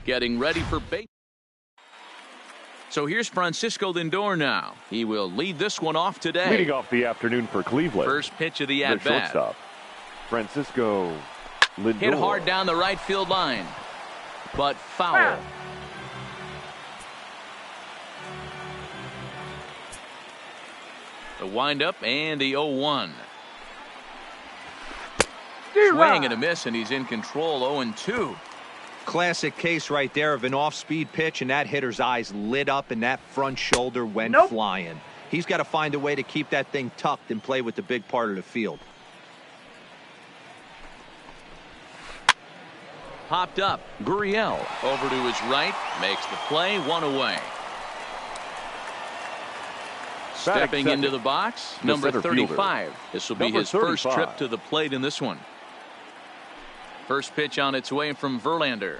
getting ready for base. So here's Francisco Lindor now. He will lead this one off today. Leading off the afternoon for Cleveland. First pitch of the at-bat. Shortstop, Francisco Lindor. Hit hard down the right field line, but foul. The windup and the 0-1. Swing and a miss, and he's in control. 0-2. Classic case right there of an off-speed pitch, and that hitter's eyes lit up and that front shoulder went flying. He's got to find a way to keep that thing tucked and play with the big part of the field. Popped up. Gurriel over to his right, makes the play, one away. Stepping into the box, number 35. This will be his first trip to the plate in this one. First pitch on its way from Verlander.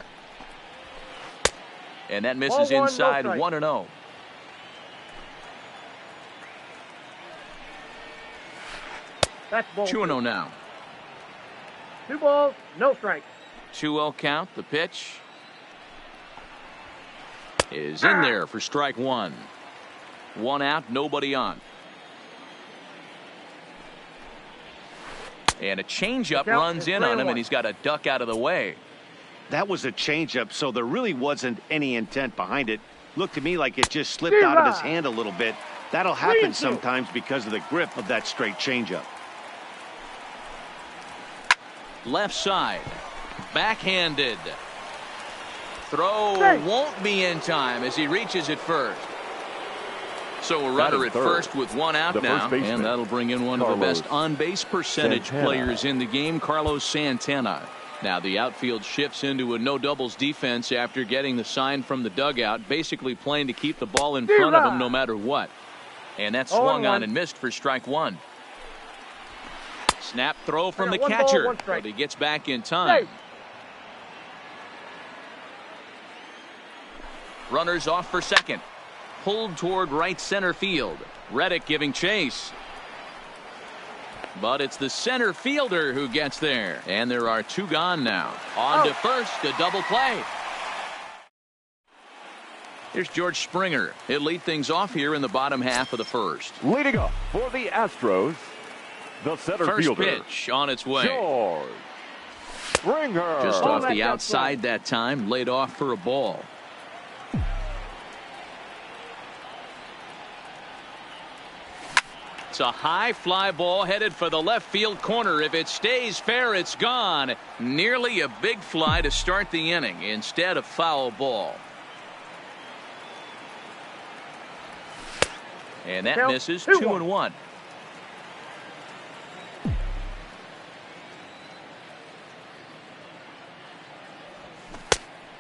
And that misses inside, 1-0. That's ball 2-0 now. 2 balls, no strikes. 2-0 count. The pitch is in there for strike one. One out, nobody on. And a changeup runs in on him, and he's got to duck out of the way. That was a changeup, so there really wasn't any intent behind it. Looked to me like it just slipped out of his hand a little bit. That'll happen sometimes because of the grip of that straight changeup. Left side, backhanded. Throw won't be in time as he reaches it first. So a runner at first with one out now, and that'll bring in one of the best on-base percentage players in the game, Carlos Santana. Now the outfield shifts into a no-doubles defense after getting the sign from the dugout, basically playing to keep the ball in front of him no matter what. And that swung on and missed for strike one. Snap throw from the catcher, but he gets back in time. Runners off for second. Pulled toward right center field. Reddick giving chase. But it's the center fielder who gets there. And there are two gone now. On to first, a double play. Here's George Springer. He'll lead things off here in the bottom half of the first. Leading up for the Astros, the center fielder. First pitch on its way. George Springer. Just off the outside that time, laid off for a ball. It's a high fly ball headed for the left field corner. If it stays fair, it's gone. Nearly a big fly to start the inning. Instead, a foul ball. And that misses. 2-1.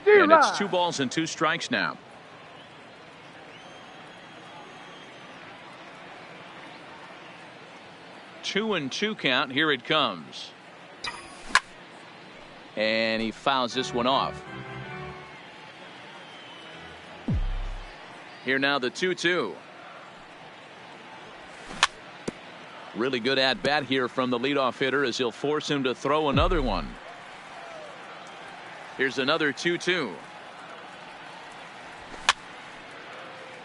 And it's 2 balls and 2 strikes now. Two and 2 count. Here it comes. And he fouls this one off. Here now the 2-2. Really good at bat here from the leadoff hitter as he'll force him to throw another one. Here's another 2-2.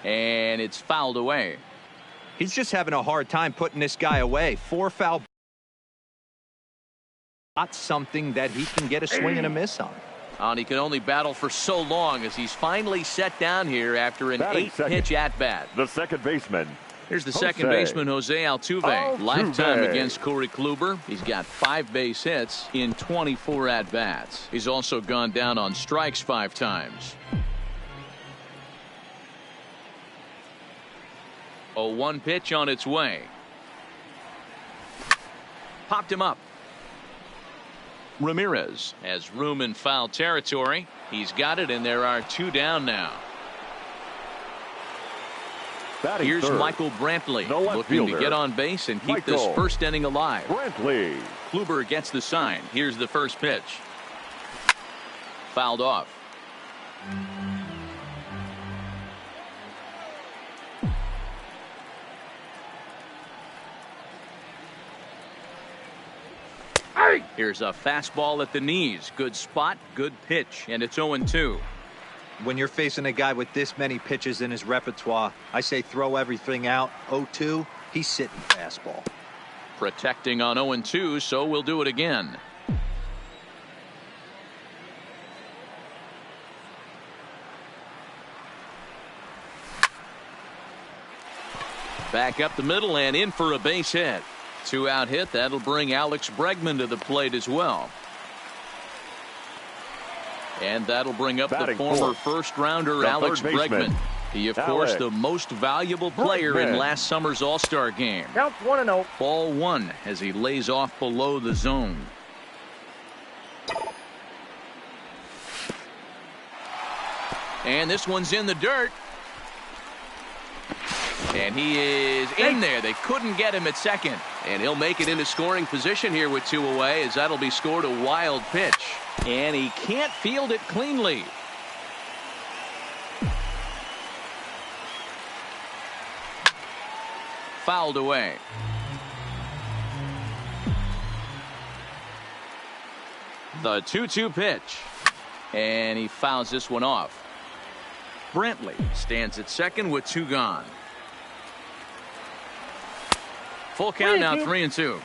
And it's fouled away. He's just having a hard time putting this guy away. 4 foul. Not something that he can get a swing and a miss on. And he can only battle for so long as he's finally set down here after an 8-pitch at-bat. The second baseman. Here's the second baseman, Jose Altuve. Lifetime against Corey Kluber. He's got 5 base hits in 24 at-bats. He's also gone down on strikes 5 times. 0-1 pitch on its way. Popped him up. Ramirez has room in foul territory. He's got it, and there are 2 down now. Here's Michael Brantley looking to get on base and keep this first inning alive. Brantley. Kluber gets the sign. Here's the first pitch. Fouled off. Here's a fastball at the knees. Good spot, good pitch, and it's 0-2. When you're facing a guy with this many pitches in his repertoire, I say throw everything out. 0-2, he's sitting fastball. Protecting on 0-2, so we'll do it again. Back up the middle and in for a base hit. 2-out hit. That'll bring Alex Bregman to the plate as well. And that'll bring up the former first-rounder Alex Bregman. He, of course, the most valuable player in last summer's All-Star game. Counts 1-0. Ball one as he lays off below the zone. And this one's in the dirt. And he is in there. They couldn't get him at second. And he'll make it into scoring position here with 2 away, as that'll be scored a wild pitch. And he can't field it cleanly. Fouled away. The 2-2 pitch. And he fouls this one off. Brantley stands at second with 2 gone. Full count now, 3-2.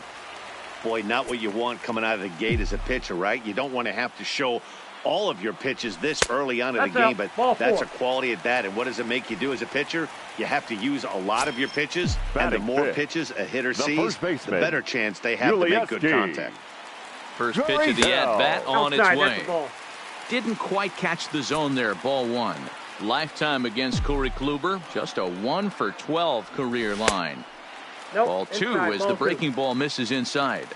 Boy, not what you want coming out of the gate as a pitcher, right? You don't want to have to show all of your pitches this early on in the game, but that's a quality at bat. And what does it make you do as a pitcher? You have to use a lot of your pitches, and the more pitches a hitter sees, the better chance they have to make good contact. First pitch of the at-bat on its way. Didn't quite catch the zone there, ball one. Lifetime against Corey Kluber, just a 1-for-12 career line. Ball two as the breaking ball misses inside.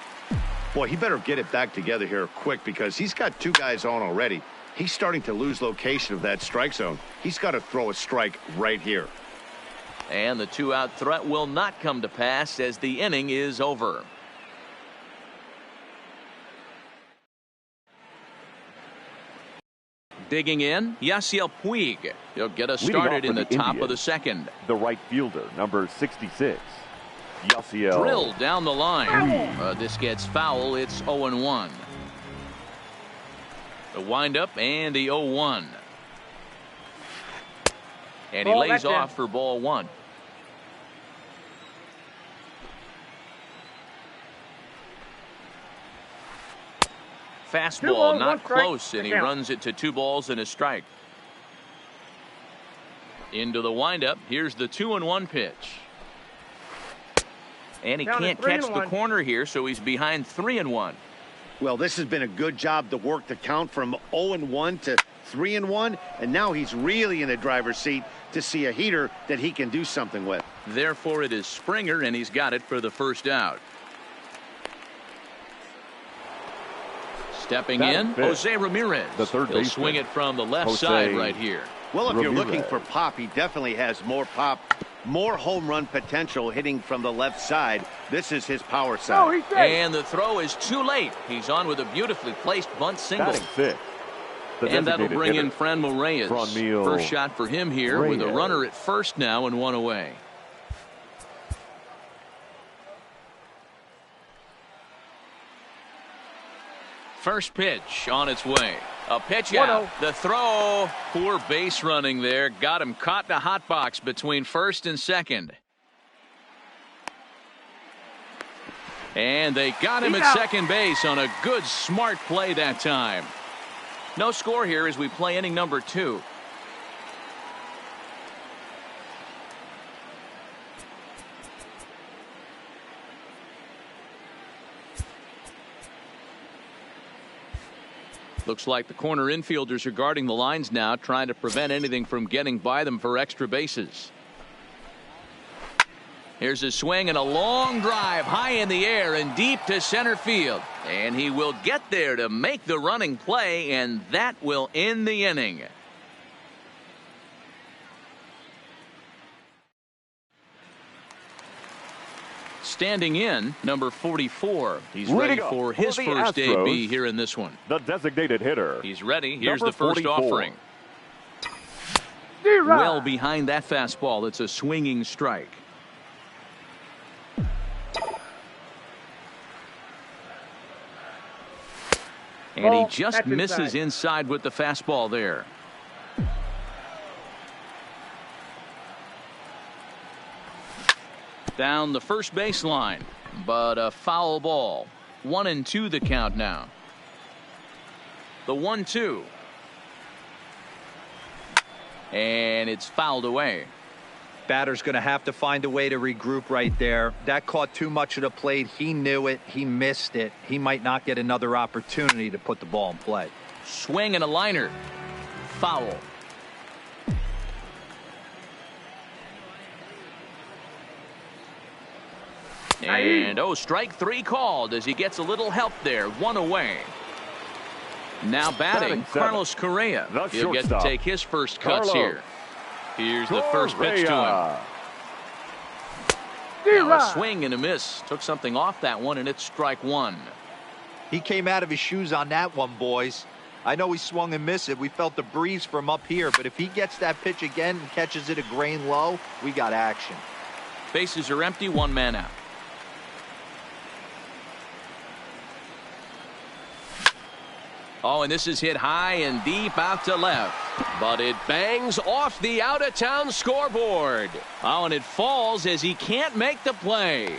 Boy, he better get it back together here quick, because he's got 2 guys on already. He's starting to lose location of that strike zone. He's got to throw a strike right here. And the 2-out threat will not come to pass as the inning is over. Digging in, Yasiel Puig. He'll get us started in the top of the second. The right fielder, number 66. Yasiel. Drilled down the line. This gets foul. It's 0-1. The windup and the 0-1. And he lays off for ball one. Fastball not close, and he runs it to 2 balls and a strike. Into the windup. Here's the 2-1 pitch. And he can't catch the corner here, so he's behind 3-1. Well, this has been a good job to work the count from 0-1 to 3-1, and now he's really in the driver's seat to see a heater that he can do something with. Therefore, it is Springer, and he's got it for the first out. Stepping in, Jose Ramirez. He'll swing it from the left side right here. Well, if you're looking for pop, he definitely has more pop, more home run potential hitting from the left side. This is his power side. And the throw is too late. He's on with a beautifully placed bunt single. And that'll bring in Franmil Reyes. First shot for him here with a runner at first now and 1 away. First pitch on its way. A pitch out. The throw. Poor base running there. Got him caught in a hot box between first and second. And they got him at second base on a good, smart play that time. No score here as we play inning number 2. Looks like the corner infielders are guarding the lines now, trying to prevent anything from getting by them for extra bases. Here's a swing and a long drive high in the air and deep to center field. And he will get there to make the running play, and that will end the inning. Standing in, number 44. He's ready for his first AB here in this one. The designated hitter. He's ready. Here's the first offering. Well behind that fastball. It's a swinging strike. And he just misses inside with the fastball there. Down the first baseline, but a foul ball. 1-2 the count now. The 1-2. And it's fouled away. Batter's going to have to find a way to regroup right there. That caught too much of the plate. He knew it. He missed it. He might not get another opportunity to put the ball in play. Swing and a liner. Foul. And strike 3 called as he gets a little help there. 1 away. Now batting, Carlos Correa. He'll get to take his first cuts here. Here's the first pitch to him. Now a swing and a miss. Took something off that one, and it's strike 1. He came out of his shoes on that one, boys. I know he swung and missed it. We felt the breeze from up here, but if he gets that pitch again and catches it a grain low, we got action. Bases are empty, 1 man out. And this is hit high and deep out to left. But it bangs off the out-of-town scoreboard. And it falls as he can't make the play.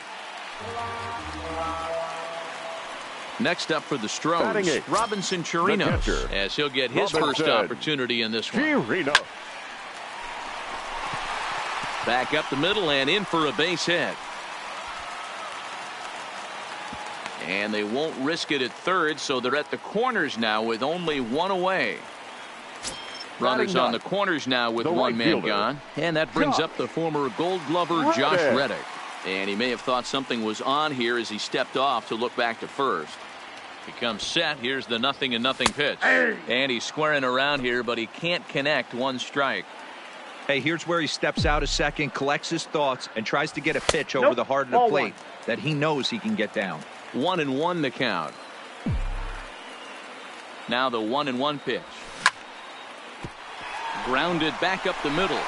Next up for the Stros, Robinson Chirinos, as he'll get his first opportunity in this one. Back up the middle and in for a base hit. And they won't risk it at third, so they're at the corners now with only 1 away. Runners on the corners now with 1 man gone. And that brings up the former Gold Glover Josh Reddick. And he may have thought something was on here as he stepped off to look back to first. He comes set. Here's the 0-0 pitch. And he's squaring around here, but he can't connect. 1 strike. Hey, here's where he steps out a second, collects his thoughts, and tries to get a pitch over the heart of the plate that he knows he can get down. 1-1 the count. Now the 1-1 pitch. Grounded back up the middle.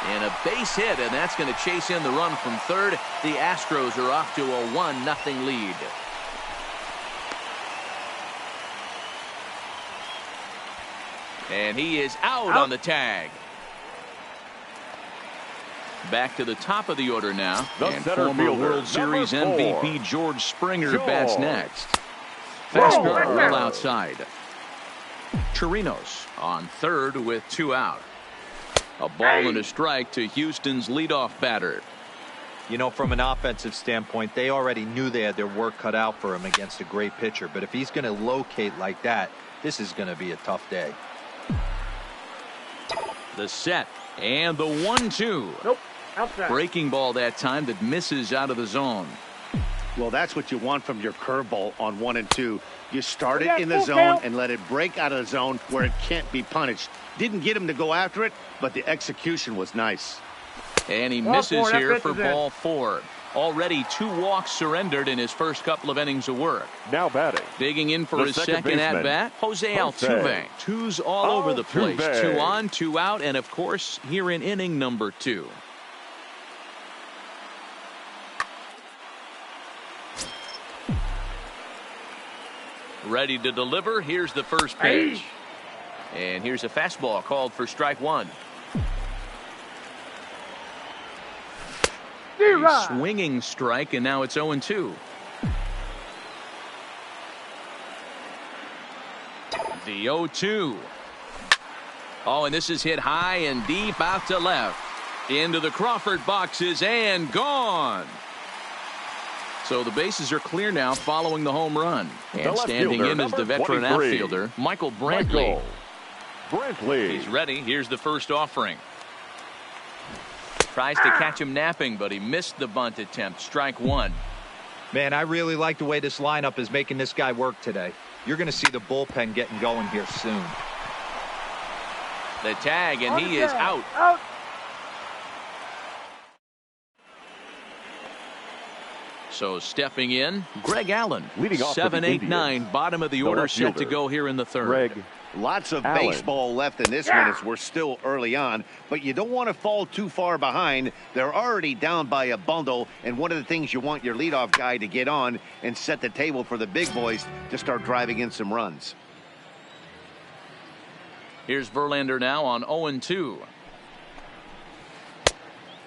And a base hit, and that's going to chase in the run from third. The Astros are off to a 1-0 lead. And he is out on the tag. Back to the top of the order now. And former World Series MVP George Springer bats next. Fastball well outside. Chirinos on third with 2 out. A ball and a strike to Houston's leadoff batter. You know, from an offensive standpoint, they already knew they had their work cut out for him against a great pitcher. But if he's going to locate like that, this is going to be a tough day. The set and the 1-2. Nope. Outside. Breaking ball that time that misses out of the zone. Well, that's what you want from your curveball on 1 and 2. You start it in the zone and let it break out of the zone where it can't be punished. Didn't get him to go after it, but the execution was nice. And he misses here for ball 4. Already 2 walks surrendered in his first couple of innings of work. Now batting. Digging in for his second at-bat, Jose Altuve. 2's all over the place. 2 on, 2 out, and of course, here in inning number 2. Ready to deliver. Here's the first pitch. And here's a fastball called for strike 1. A swinging strike, and now it's 0-2. The 0-2. And this is hit high and deep out to left. Into the Crawford boxes and gone. So the bases are clear now following the home run. And standing in is the veteran outfielder, Michael Brantley. He's ready. Here's the first offering. Tries to catch him napping, but he missed the bunt attempt. Strike 1. Man, I really like the way this lineup is making this guy work today. You're going to see the bullpen getting going here soon. The tag, and he is out. So stepping in, Greg Allen. Leading off 7, 8, 9, bottom of the order, set to go here in the third. Greg Lots of baseball left in this one as we're still early on, but you don't want to fall too far behind. They're already down by a bundle, and one of the things you want your leadoff guy to get on and set the table for the big boys to start driving in some runs. Here's Verlander now on 0-2.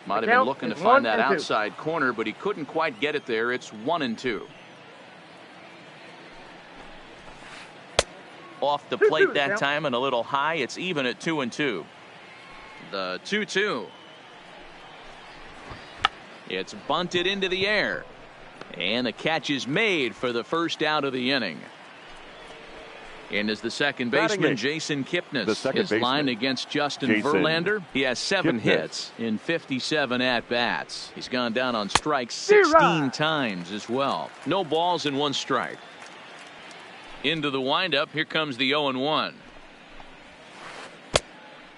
Might have been looking to find that outside corner, but he couldn't quite get it there. It's 1-2. Off the plate that time and a little high. It's even at 2-2. The 2-2. It's bunted into the air. And the catch is made for the first out of the inning. And as the second baseman, Jason Kipnis is lined against Justin Verlander. He has 7 hits in 57 at-bats. He's gone down on strikes 16 times as well. No balls and 1 strike. Into the windup. Here comes the 0-1.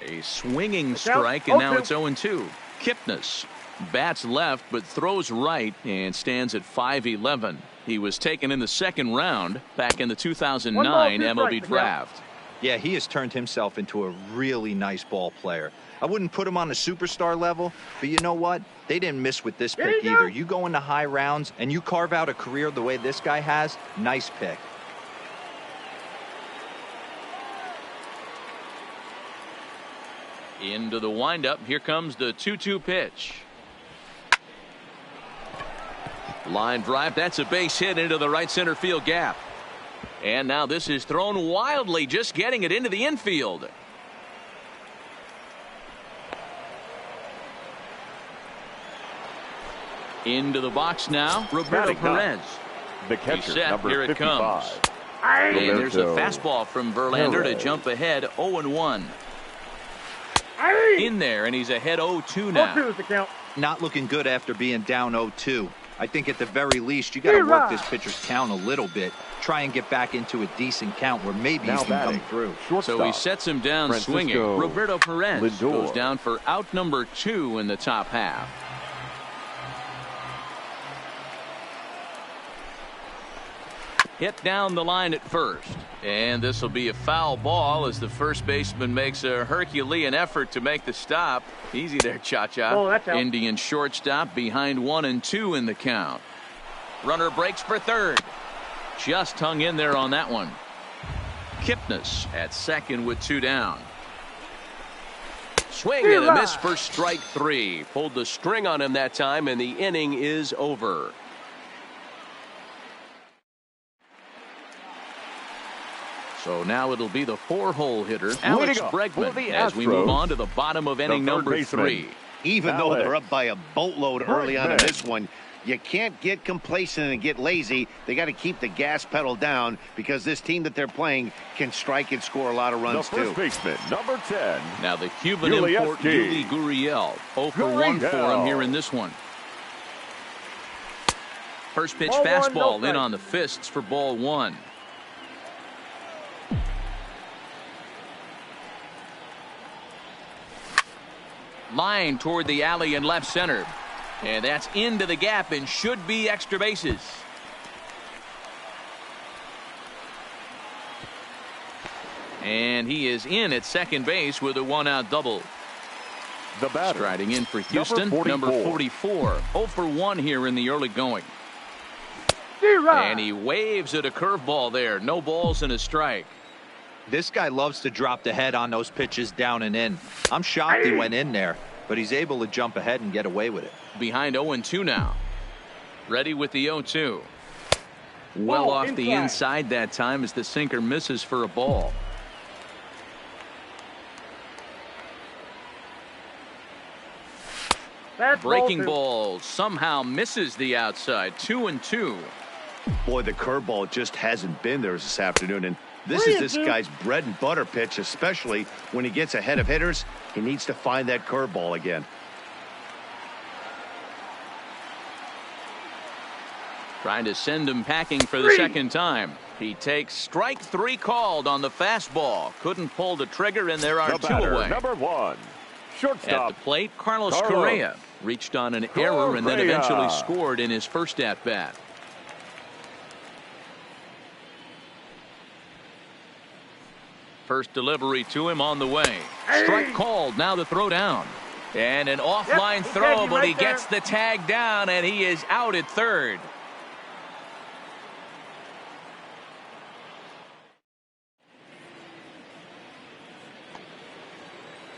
A swinging strike, and now it's 0-2. Kipnis bats left but throws right and stands at 5'11". He was taken in the second round back in the 2009 MLB draft. Yeah, he has turned himself into a really nice ball player. I wouldn't put him on the superstar level, but you know what? They didn't miss with this pick either. You go into high rounds and you carve out a career the way this guy has. Nice pick. Into the windup. Here comes the 2-2 pitch. Line drive. That's a base hit into the right center field gap. And now this is thrown wildly, just getting it into the infield. Into the box now. Roberto Perez. The catcher, number here 55. It comes. And there's a fastball from Verlander to jump ahead 0-1. In there, and he's ahead 0-2 now. 0-2 is the count. Not looking good after being down 0-2. I think at the very least you got to work this pitcher's count a little bit. Try and get back into a decent count where maybe he can come through. So he sets him down swinging. Roberto Perez goes down for out number 2 in the top half. Hit down the line at first. And this will be a foul ball as the first baseman makes a Herculean effort to make the stop. Easy there, Cha-Cha. Oh, that's out. Indian shortstop behind 1-2 in the count. Runner breaks for third. Just hung in there on that one. Kipnis at second with 2 down. Swing and a miss for strike 3. Pulled the string on him that time, and the inning is over. So now it'll be the 4-hole hitter, Alex Bregman, as we move on to the bottom of inning number 3. Even though they're up by a boatload early on in this one, you can't get complacent and get lazy. They got to keep the gas pedal down because this team that they're playing can strike and score a lot of runs, too. The first baseman, number 10. Now the Cuban import, Yuli Gurriel. 0 for 1 for him here in this one. First pitch fastball in on the fists for ball 1. Line toward the alley in left center. And that's into the gap and should be extra bases. And he is in at second base with a 1-out double. The batter, striding in for Houston, number 44. 0 for 1 here in the early going. And he waves at a curveball there. No balls and a strike. This guy loves to drop the head on those pitches down and in. I'm shocked he went in there, but he's able to jump ahead and get away with it. Behind 0-2 now. Ready with the 0-2. Well off the inside that time as the sinker misses for a ball. Breaking ball somehow misses the outside. 2-2. Boy, the curveball just hasn't been there this afternoon, and this is this guy's bread and butter pitch, especially when he gets ahead of hitters. He needs to find that curveball again. Trying to send him packing for the second time. He takes strike 3 called on the fastball. Couldn't pull the trigger, and there are 2 away. Number 1, shortstop. At the plate, Carlos Correa reached on an error and then eventually scored in his first at-bat. First delivery to him on the way. Strike called. Now the throw down. And an offline throw, but he gets the tag down, and he is out at third.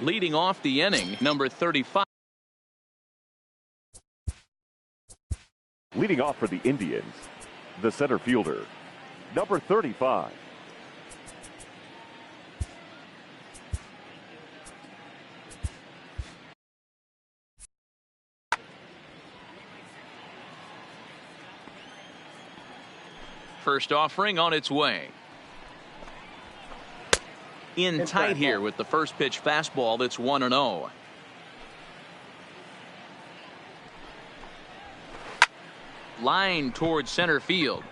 Leading off the inning, number 35. Leading off for the Indians, the center fielder, number 35. First offering on its way. In tight here with the first pitch fastball that's 1-0. Line towards center field.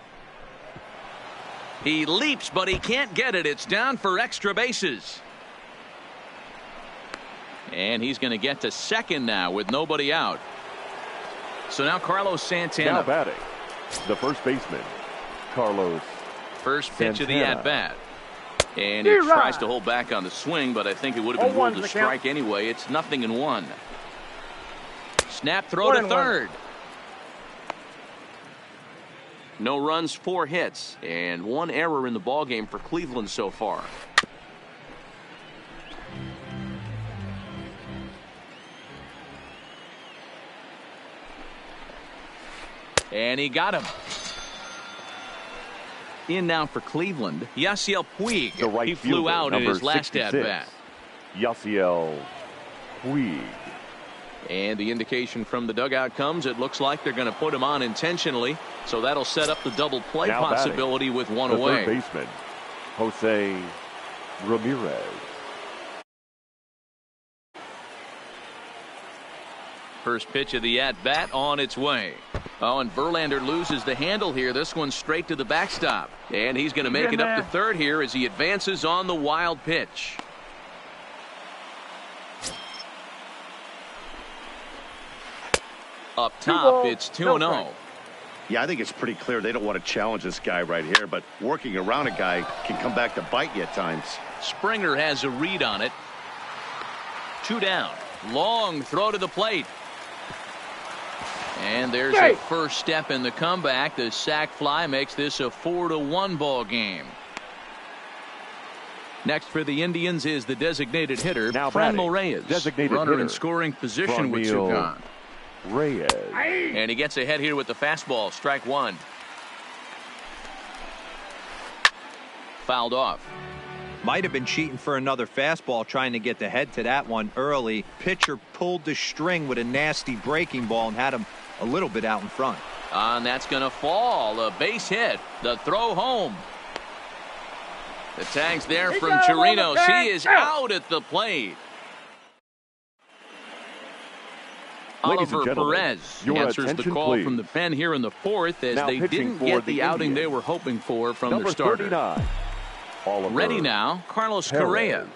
He leaps, but he can't get it. It's down for extra bases. And he's going to get to second now with nobody out. So now Carlos Santana. Now batting, the first baseman, Carlos First pitch Santana. of the at-bat. And he tries to hold back on the swing, but I think it would have been ruled a strike anyway. It's 0-1. Snap throw to third. No runs, 4 hits, and 1 error in the ballgame for Cleveland so far. And he got him. In now for Cleveland, Yasiel Puig. The right he flew fielder, out in his last 66, at-bat. Yasiel Puig. And the indication from the dugout comes, it looks like they're going to put him on intentionally. So that'll set up the double play Now possibility batting, with 1 the away. third baseman, Jose Ramirez. First pitch of the at-bat on its way. Oh, and Verlander loses the handle here. This one straight to the backstop. And he's going to make it up to third here as he advances on the wild pitch. Up top, it's 2-0. Yeah, I think it's pretty clear they don't want to challenge this guy right here, but working around a guy can come back to bite you at times. Springer has a read on it. 2 down. Long throw to the plate. And there's a first step in the comeback. The sac fly makes this a 4-1 ball game. Next for the Indians is the designated hitter, Now Franmil Reyes. designated runner hitter, in scoring position with 2 gone. Reyes. And he gets ahead here with the fastball. Strike 1. Fouled off. Might have been cheating for another fastball, trying to get the head to that one early. Pitcher pulled the string with a nasty breaking ball and had him a little bit out in front. And that's going to fall. A base hit. The throw home. The tag's there from Chirinos. He is out at the plate. Ladies Oliver and gentlemen, Perez your answers the attention, call please. from the pen here in the 4th as Now they pitching didn't for get the the outing they Indians, were hoping for from number their starter. 39, Oliver Ready now, Carlos Perez. Correa.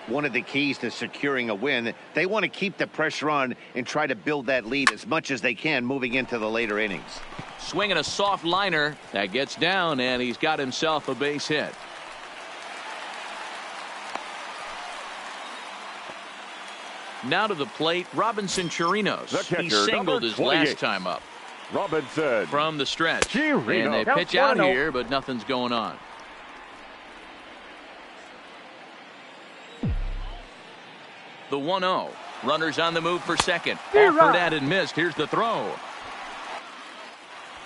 One of the keys to securing a win, they want to keep the pressure on and try to build that lead as much as they can moving into the later innings. Swinging a soft liner that gets down, and he's got himself a base hit. Now to the plate, Robinson Chirinos. The catcher, He singled number his 28. last time up Robinson from the stretch. Chirinos. And they Count pitch out 1-0. here, but nothing's going on. The 1-0. Runners on the move for second. Offered at and missed. Here's the throw.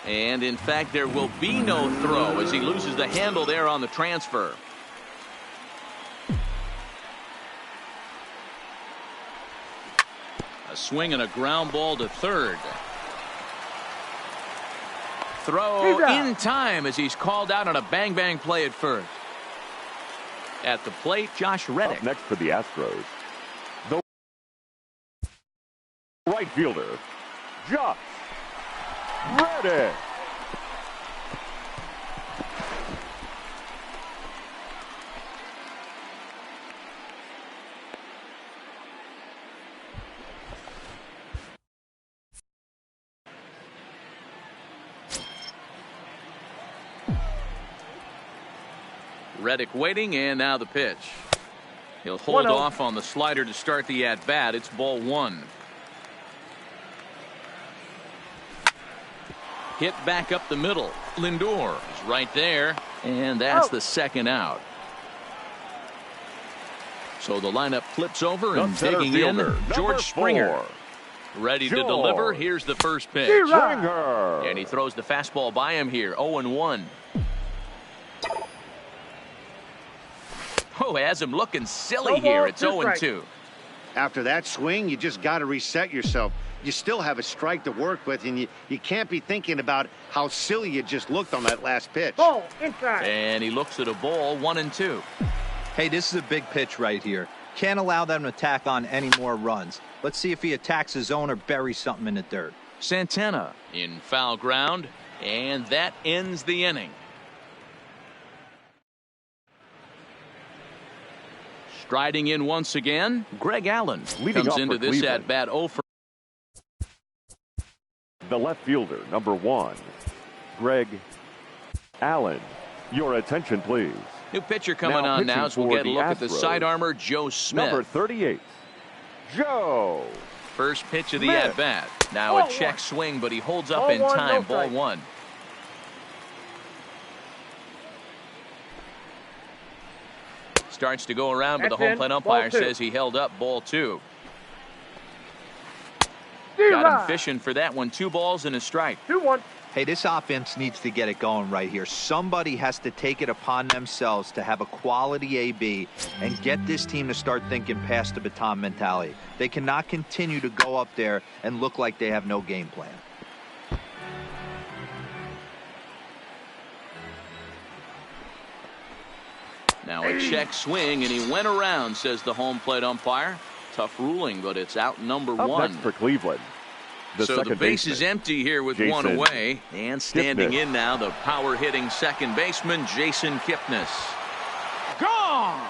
And in fact, there will be no throw as he loses the handle there on the transfer. A swing and a ground ball to third. Throw in time as he's called out on a bang-bang play at first. At the plate, Josh Reddick. Up next for the Astros, the right fielder, Josh Reddick. Reddick waiting, and now the pitch. He'll hold off on the slider to start the at-bat. It's ball 1. Hit back up the middle. Lindor is right there, and that's the second out. So the lineup flips over, The and center digging fielder, in, number George Springer. 4, Ready to deliver. Here's the first pitch. And he throws the fastball by him here. 0-1. Oh, has him looking silly here. It's 0-2. After that swing, you just got to reset yourself. You still have a strike to work with, and you can't be thinking about how silly you just looked on that last pitch. Ball inside. And he looks at a ball. 1-2. Hey, this is a big pitch right here. Can't allow them to tack on any more runs. Let's see if he attacks his zone or buries something in the dirt. Santana in foul ground, and that ends the inning. Striding in once again, Greg Allen comes into this at bat 0 for. The left fielder, number 1, Greg Allen. Your attention, please. New pitcher coming on now as we'll get a look at the side armor, Joe Smith. Number 38, Joe. First pitch of the at bat. Now a check swing, but he holds up in time. Ball 1. Starts to go around, but the home plate umpire says he held up. Ball 2. Got him fishing for that one. 2 balls and a strike. 2-1. Hey, this offense needs to get it going right here. Somebody has to take it upon themselves to have a quality AB and get this team to start thinking past the baton mentality. They cannot continue to go up there and look like they have no game plan. Now a check swing, and he went around, says the home plate umpire. Tough ruling, but it's out number 1. Next for Cleveland. So the base is empty here with Jason 1 away. And standing Kipnis in now, the power-hitting second baseman, Jason Kipnis. Gone!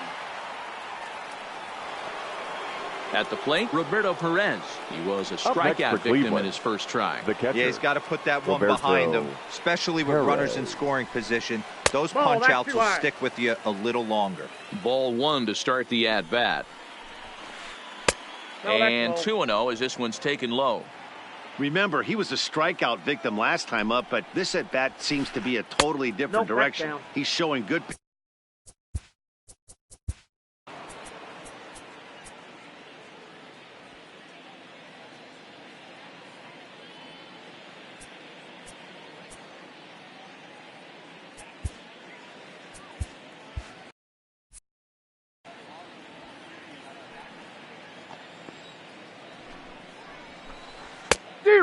At the plate, Roberto Perez. He was a strikeout victim in his first try. The catcher, yeah, he's got to put that one behind him, especially with runners in scoring position. Those punch-outs will stick with you a little longer. Ball 1 to start the at-bat. And 2-0 as this one's taken low. Remember, he was a strikeout victim last time up, but this at-bat seems to be a totally different direction. He's showing good.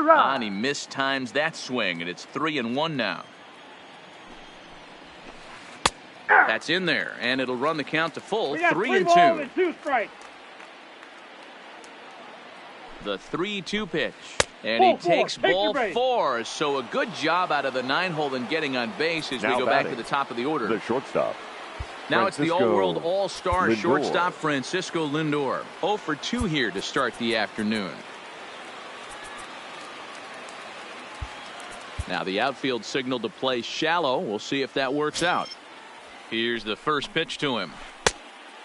And he mistimes that swing, and it's 3-1 now. That's in there, and it'll run the count to full. 3-2. 2 strikes. The 3-2 pitch, and he takes ball 4. So a good job out of the 9-hole in getting on base as we go back to the top of the order. The shortstop. Now it's the all-world all-star shortstop Francisco Lindor. 0 for 2 here to start the afternoon. Now the outfield signal to play shallow. We'll see if that works out. Here's the first pitch to him.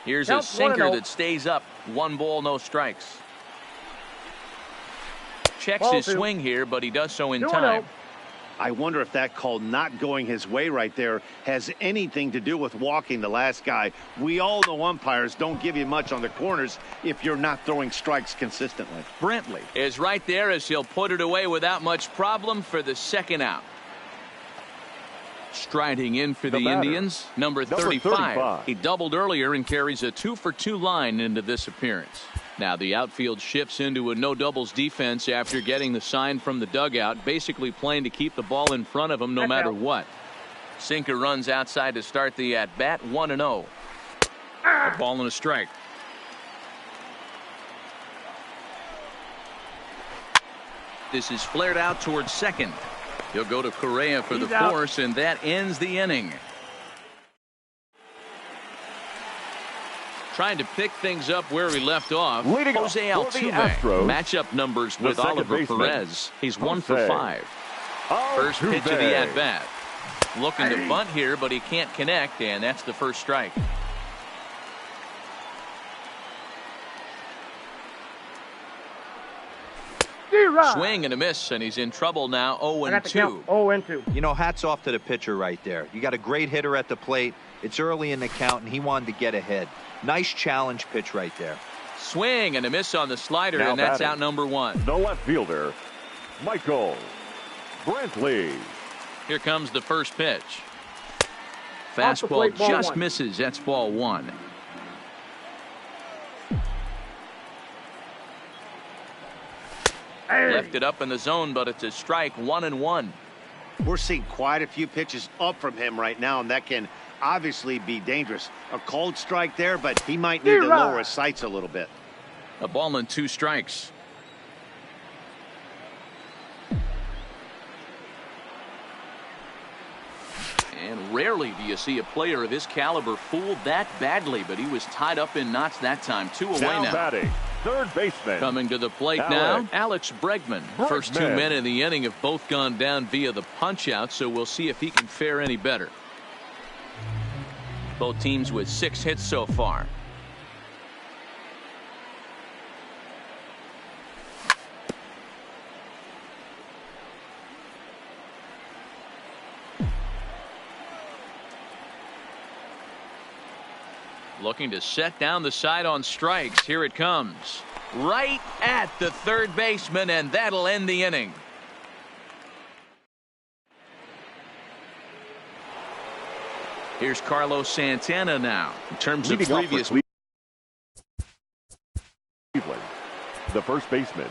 Here's a sinker that stays up. 1 ball, no strikes. Checks his swing here, but he does so in time. I wonder if that call not going his way right there has anything to do with walking the last guy. We all know umpires don't give you much on the corners if you're not throwing strikes consistently. Brantley is right there as he'll put it away without much problem for the second out. Striding in for the Indians, number 35. He doubled earlier and carries a 2 for 2 line into this appearance. Now the outfield shifts into a no doubles defense after getting the sign from the dugout, basically playing to keep the ball in front of him no matter what. Sinker runs outside to start the at bat. 1-0. A ball and a strike. This is flared out towards second. He'll go to Correa for the force, and that ends the inning. Trying to pick things up where we left off. Jose Altuve. Matchup numbers with Oliver Perez. He's 1 for 5. First pitch of the at-bat. Looking to bunt here, but he can't connect, and that's the first strike. Swing and a miss, and he's in trouble now. 0-2. 0-2. You know, hats off to the pitcher right there. You got a great hitter at the plate. It's early in the count, and he wanted to get ahead. Nice challenge pitch right there. Swing and a miss on the slider, now and that's batting, out number one. The left fielder, Michael Brantley. Here comes the first pitch. Fastball just misses. That's ball one. Left it up in the zone, but it's a strike, 1-1. We're seeing quite a few pitches up from him right now, and that can obviously be dangerous. A cold strike there, but he might need to lower his sights a little bit. A ball and 2 strikes. And rarely do you see a player of his caliber fooled that badly, but he was tied up in knots that time. 2 away now. Batting, third baseman. Coming to the plate now, Alex Bregman. First 2 men in the inning have both gone down via the punch-out, so we'll see if he can fare any better. Both teams with 6 hits so far. Looking to set down the side on strikes. Here it comes. Right at the third baseman, and that'll end the inning. Here's Carlos Santana now. In terms of previous, Cleveland, the first baseman,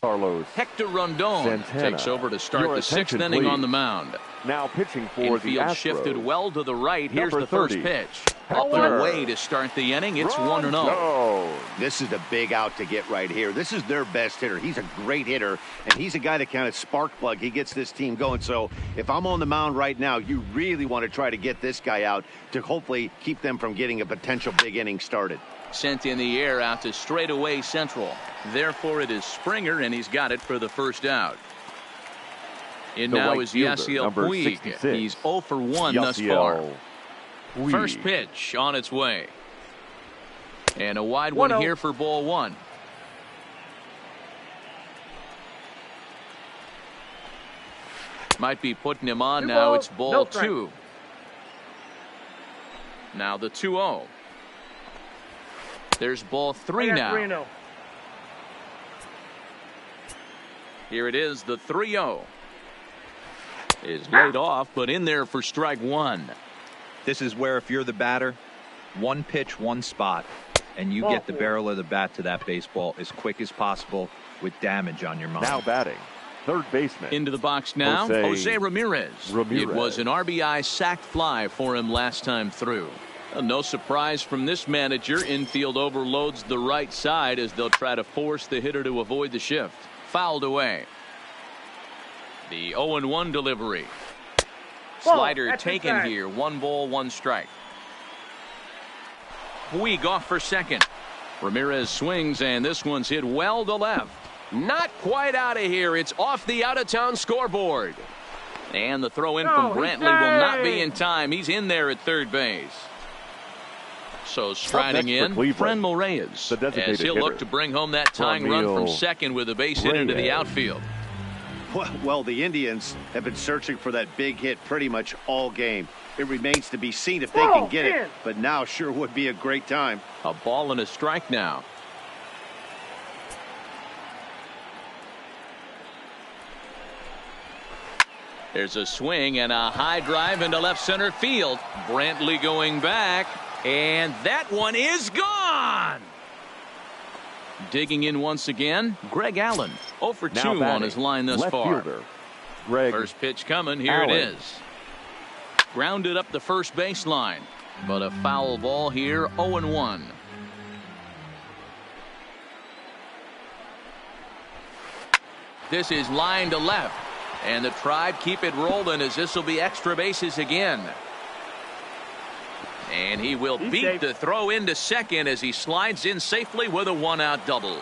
Carlos Hector Rondon Santana takes over to start the 6th inning on the mound. Now pitching for the Infield Astros. Shifted well to the right. Here's the first pitch. Up Hector. and away to start the inning. It's 1-0. This is a big out to get right here. This is their best hitter. He's a great hitter, and he's a guy that kind of spark plug. He gets this team going. So if I'm on the mound right now, you really want to try to get this guy out to hopefully keep them from getting a potential big inning started. Sent in the air out to straightaway central. Therefore, it is Springer, and he's got it for the first out. In The now right is fielder, Yasiel number Puig. 66. He's 0 for 1 thus far. First pitch on its way. And a wide one here for ball 1. Might be putting him on now. It's ball 2. Now the 2-0. There's ball 3 now. 3-0. Here it is, the 3-0. Is laid off, but in there for strike 1. This is where if you're the batter, 1 pitch, 1 spot, and you get the barrel of the bat to that baseball as quick as possible with damage on your mind. Now batting, third baseman. Into the box now, Jose Ramirez. It was an RBI sac fly for him last time through. No surprise from this manager. Infield overloads the right side as they'll try to force the hitter to avoid the shift. Fouled away. The 0-1 delivery. Slider taken here. 1 ball, 1 strike. Puig off for second. Ramirez swings, and this one's hit well to left. Not quite out of here. It's off the out-of-town scoreboard. And the throw in from Brantley will not be in time. He's in there at third base. So striding in, Franmil Reyes, as he'll look to bring home that tying run from second with a base hit into the outfield. Well, the Indians have been searching for that big hit pretty much all game. It remains to be seen if they can get it, but now sure would be a great time. A ball and a strike now. There's a swing and a high drive into left center field. Brantley going back, and that one is gone. Digging in once again, Greg Allen. 0 for 2 on his line thus far. First pitch coming. Here it is. Grounded up the first baseline, but a foul ball here. 0-1. This is line to left, and the Tribe keep it rolling as this will be extra bases again. And he will beat the throw into second as he slides in safely with a 1-out double.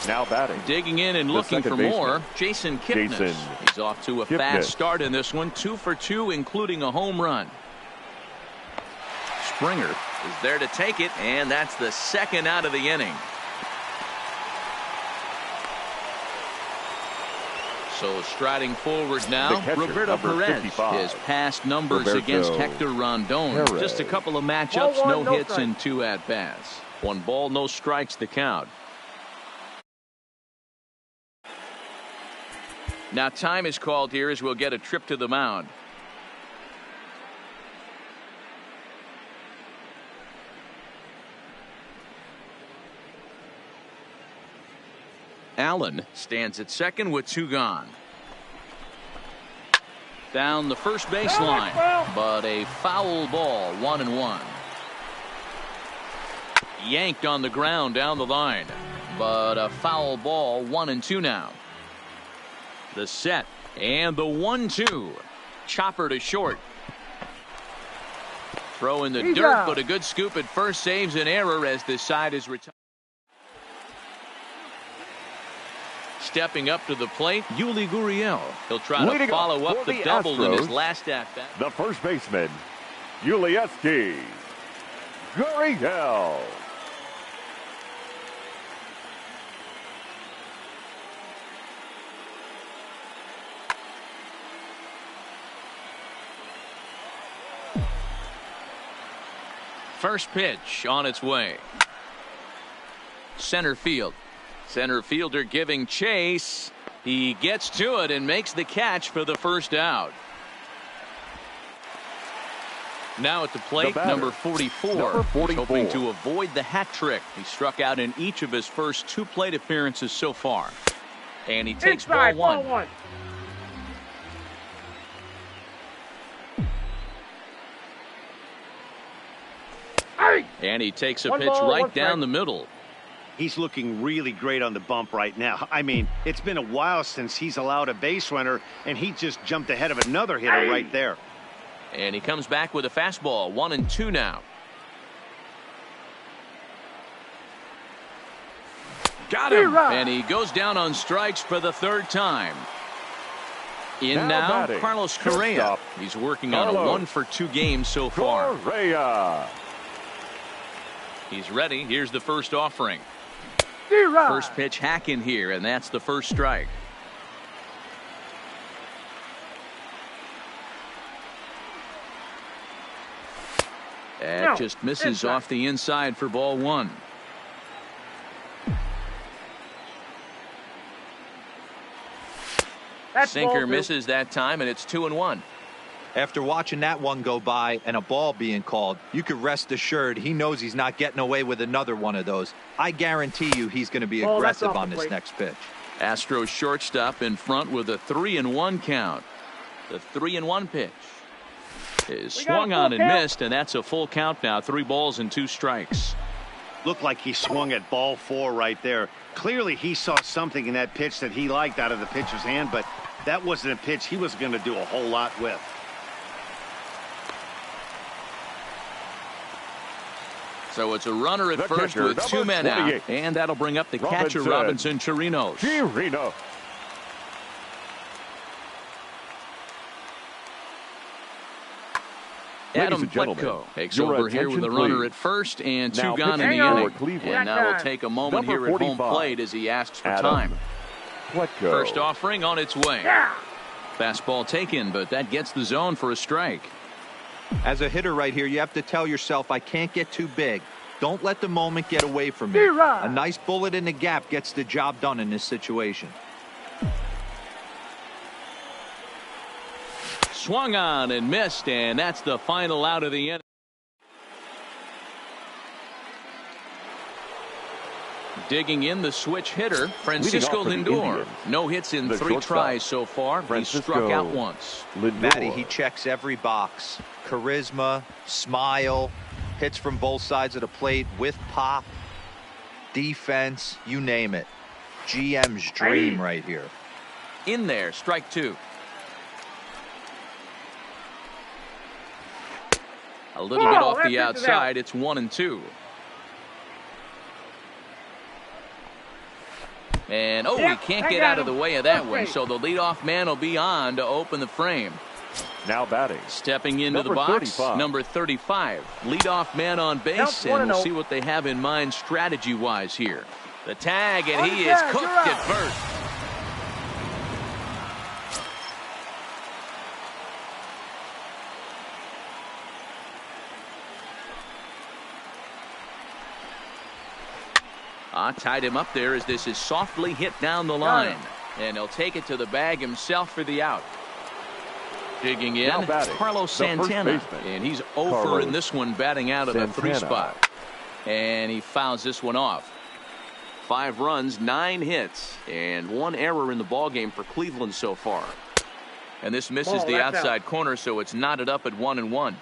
Now batting. Digging in and looking for more, Jason Kipnis. He's off to a fast start in this one. 2 for 2, including a home run. Springer is there to take it, and that's the second out of the inning. So striding forward now, catcher, Roberto Perez. 55. His past numbers Roberto against Hector Rondon. Perez. Just a couple of matchups, Ball no one, hits strike. and 2 at-bats. 1 ball, no strikes the count. Now time is called here as we'll get a trip to the mound. Allen stands at second with 2 gone. Down the first baseline, but a foul ball, 1-1. Yanked on the ground down the line, but a foul ball, 1-2 now. The set and the 1-2. Chopper to short. Throw in the dirt, but a good scoop at first saves an error as this side is retired. Stepping up to the plate, Yuli Gurriel. He'll try to follow up the double in his last at-bat. The first baseman, Yulieski Gurriel. First pitch on its way. Center field. Center fielder giving chase. He gets to it and makes the catch for the first out. Now at the plate, number 44. He's hoping to avoid the hat trick. He struck out in each of his first 2 plate appearances so far. And he takes Inside, ball 1. ball 1. And he takes a 1 pitch ball, right 1 down strike. the middle. He's looking really great on the bump right now. I mean, it's been a while since he's allowed a base runner, and he just jumped ahead of another hitter right there. And he comes back with a fastball, 1-2 now. Got him. And he goes down on strikes for the 3rd time. In now batting, Carlos Correa. He's working on a 1-for-2 game so far. Correa. He's ready. Here's the first offering. D-Rod. First pitch hack in here, and that's the first strike. That just misses off the inside for ball 1. Sinker misses that time, and it's 2-1. After watching that one go by and a ball being called, you could rest assured he knows he's not getting away with another one of those. I guarantee you he's going to be aggressive on this next pitch. Astros shortstop in front with a 3-1 count. The 3-1 pitch is swung on and missed, and that's a full count now. 3 balls and 2 strikes. Looked like he swung at ball 4 right there. Clearly he saw something in that pitch that he liked out of the pitcher's hand, but that wasn't a pitch he was going to do a whole lot with. So it's a runner at first with 2 men out, and that'll bring up the catcher, Robinson Chirinos. Adam Plutko takes over here with a runner at first and 2 gone in the inning. And now we'll take a moment here at home plate as he asks for time. First offering on its way. Fastball taken, but that gets the zone for a strike. As a hitter right here, you have to tell yourself, I can't get too big. Don't let the moment get away from me. A nice bullet in the gap gets the job done in this situation. Swung on and missed, and that's the final out of the inning. Digging in the switch hitter, Francisco Lindor. No hits in 3 tries so far. He struck out once. Matty, he checks every box. Charisma, smile, hits from both sides of the plate with pop, defense, you name it. GM's dream right here. In there, strike 2. A little bit off the outside. It's 1-2. And he can't get out of the way of that one, so the leadoff man will be on to open the frame. Now batting. Stepping into the box, number 35. Leadoff man on base, and we'll see what they have in mind strategy-wise here. The tag, and he is cooked at first. Tied him up there as this is softly hit down the line. And he'll take it to the bag himself for the out. Digging in, Carlos Santana. And he's 0 in this one, batting out of the 3 spot. And he fouls this one off. 5 runs, 9 hits, and 1 error in the ballgame for Cleveland so far. And this misses the outside corner, so it's knotted up at 1-1.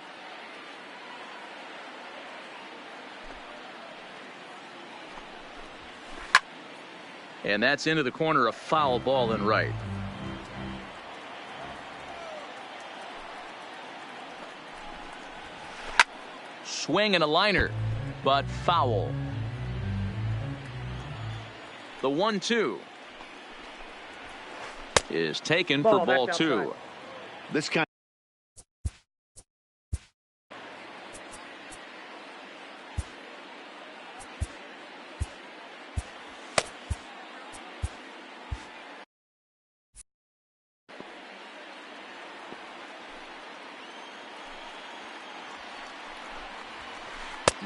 And that's into the corner, a foul ball in right. Swing and a liner, but foul. The 1-2 is taken for ball 2. This kind.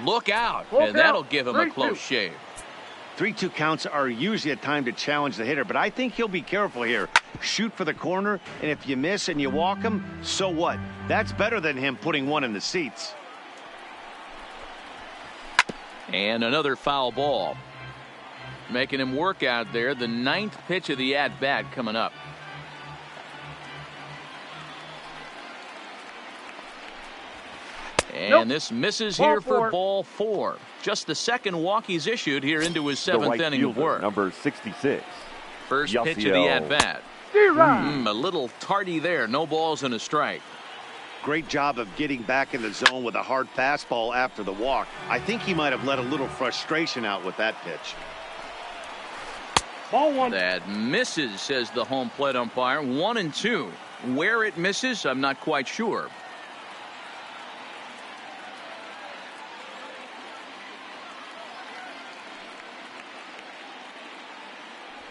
Look out, and that'll give him a close shave. 3-2 counts are usually a time to challenge the hitter, but I think he'll be careful here. Shoot for the corner, and if you miss and you walk him, so what? That's better than him putting one in the seats. And another foul ball. Making him work out there. The 9th pitch of the at-bat coming up. And this misses here for ball 4. Just the 2nd walk he's issued here into his 7th inning of work. Number 66. First pitch of the at-bat. A little tardy there. No balls and a strike. Great job of getting back in the zone with a hard fastball after the walk. I think he might have let a little frustration out with that pitch. Ball 1. That misses, says the home plate umpire. 1-2. Where it misses, I'm not quite sure.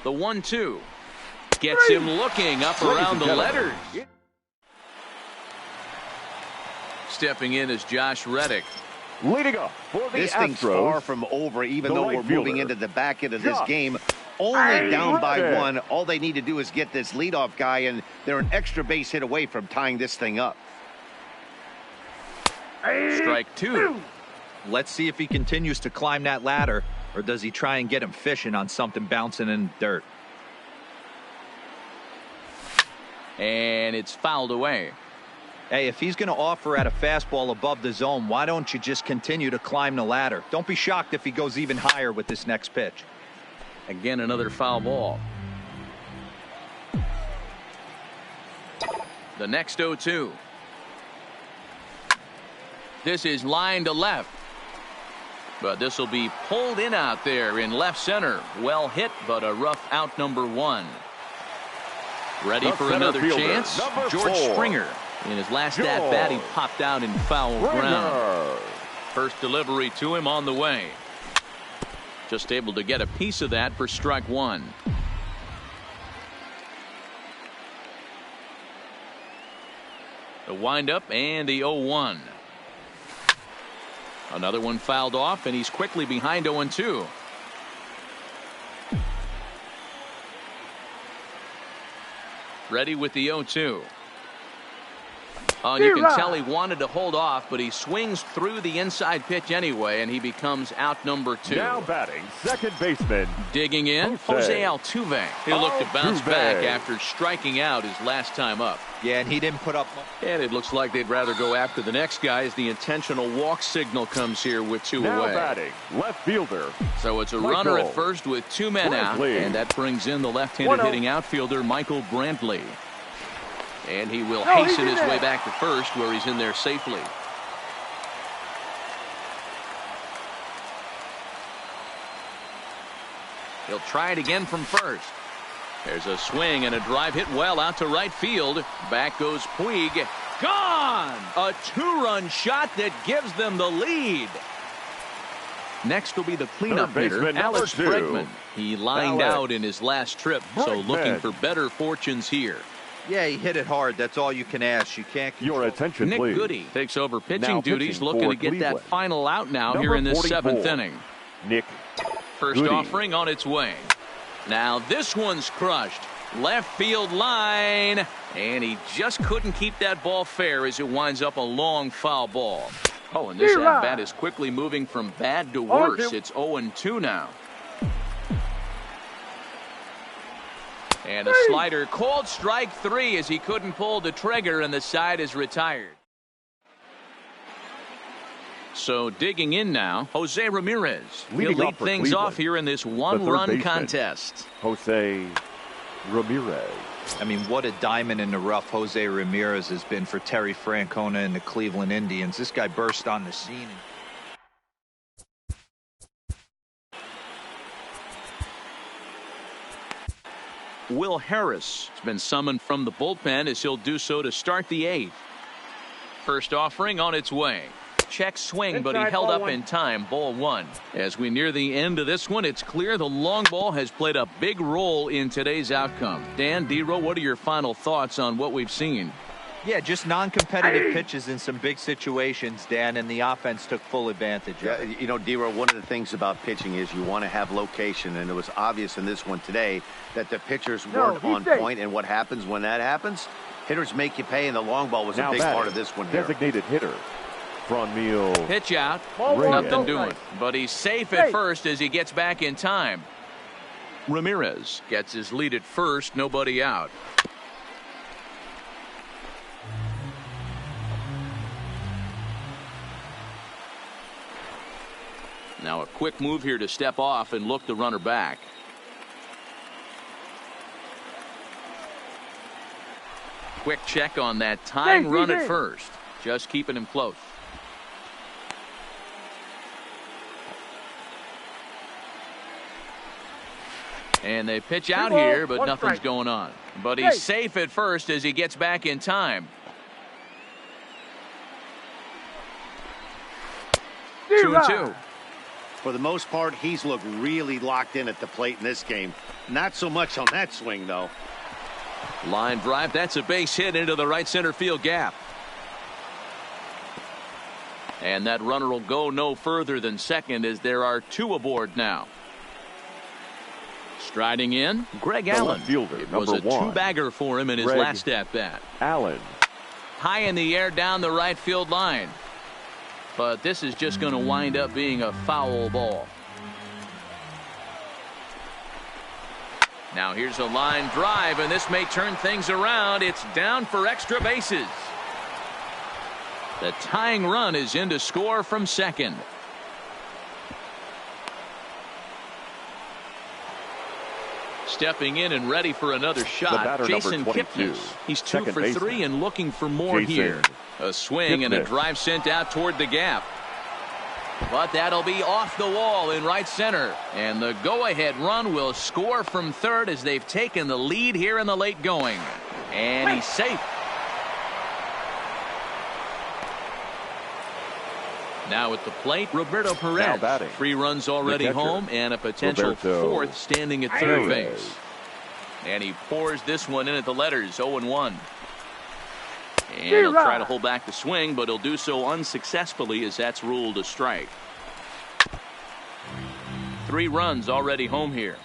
The 1-2 gets him looking up around the letters. Stepping in is Josh Reddick. Leading up for the This Astros, thing's far from over, even though we're moving into the back end of this game. Only down by 1. All they need to do is get this leadoff guy, and they're an extra base hit away from tying this thing up. Strike 2. Let's see if he continues to climb that ladder, or does he try and get him fishing on something bouncing in the dirt? And it's fouled away. Hey, if he's going to offer at a fastball above the zone, why don't you just continue to climb the ladder? Don't be shocked if he goes even higher with this next pitch. Again, another foul ball. The next 0-2. This is line to left. But this will be pulled in out there in left center. Well hit, but a rough out, number 1. Ready for another chance. George Springer. In his last at-bat, he popped out in foul ground. First delivery to him on the way. Just able to get a piece of that for strike 1. The windup and the 0-1. Another one fouled off, and he's quickly behind 0-2. Ready with the 0-2. You can tell he wanted to hold off, but he swings through the inside pitch anyway, and he becomes out number 2. Now batting, second baseman. Digging in, Jose Altuve. He'll look to bounce back after striking out his last time up. Yeah, and he didn't put up much. And it looks like they'd rather go after the next guy as the intentional walk signal comes here with 2 now away. Batting, left fielder. So it's a runner at first with 2 men out, and that brings in the left-handed hitting outfielder Michael Brantley. And he will hasten his way back to first, where he's in there safely. He'll try it again from first. There's a swing and a drive hit well out to right field. Back goes Puig. Gone! A 2-run shot that gives them the lead. Next will be the cleanup hitter, Alex Bregman. He lined out in his last trip, so looking for better fortunes here. Yeah, he hit it hard. That's all you can ask. You can't. Your attention, Nick please. Goody takes over pitching Now duties, pitching looking for to get Cleveland. that final out now Number here in this 44. 7th inning. Nick First offering on its way. Now this one's crushed. Left field line. And he just couldn't keep that ball fair as it winds up a long foul ball. Oh, and this at-bat is quickly moving from bad to worse. It's 0-2 now. And a slider called strike 3 as he couldn't pull the trigger and the side is retired. So digging in now, Jose Ramirez. He'll lead things off here in this one-run contest. Jose Ramirez. I mean, what a diamond in the rough Jose Ramirez has been for Terry Francona and the Cleveland Indians. This guy burst on the scene. Will Harris has been summoned from the bullpen as he'll do so to start the 8th. First offering on its way. Check swing, but he held up in time. Ball 1. As we near the end of this one, it's clear the long ball has played a big role in today's outcome. Dan, D-Row, what are your final thoughts on what we've seen? Yeah, just non-competitive pitches in some big situations, Dan, and the offense took full advantage of it. You know, D-Row, one of the things about pitching is you want to have location, and it was obvious in this one today that the pitchers weren't on point, and what happens when that happens? Hitters make you pay, and the long ball was a big part of this one here. Designated hitter. Franmil. Pitch out. Reyes. Nothing doing. But he's safe at first as he gets back in time. Ramirez gets his lead at first. Nobody out. Now a quick move here to step off and look the runner back. Quick check on that tying run at first. Just keeping him close. And they pitch out here, but nothing's going on. But he's safe at first as he gets back in time. 2-2. For the most part, he's looked really locked in at the plate in this game. Not so much on that swing, though. Line drive. That's a base hit into the right center field gap. And that runner will go no further than second as there are 2 aboard now. Striding in, Greg Allen. It was a 2-bagger for him in his last at-bat. Allen. High in the air down the right field line. But this is just going to wind up being a foul ball. Now here's a line drive, and this may turn things around. It's down for extra bases. The tying run is in to score from second. Stepping in and ready for another shot, Jason Kipnis. He's 2 for 3 and looking for more here. A swing and a drive sent out toward the gap. But that'll be off the wall in right center. And the go-ahead run will score from third as they've taken the lead here in the late going. And he's safe. Now at the plate, Roberto Perez. 3 runs already home and a potential 4th standing at third base. And he pours this one in at the letters, 0-1. And he'll try to hold back the swing, but he'll do so unsuccessfully as that's ruled a strike. 3 runs already home here.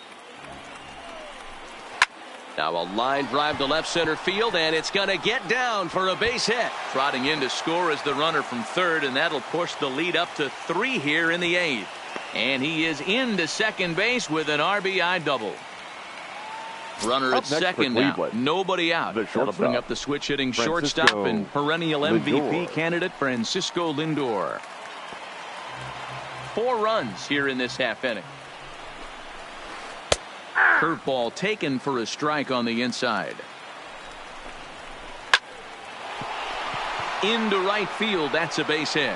Now a line drive to left center field, and it's going to get down for a base hit. Trotting in to score is the runner from third, and that'll push the lead up to 3 here in the 8th. And he is into second base with an RBI double. Runner at second now. Nobody out. That'll bring up the switch hitting shortstop and perennial MVP candidate Francisco Lindor. 4 runs here in this half inning. Curveball taken for a strike on the inside. Into right field. That's a base hit.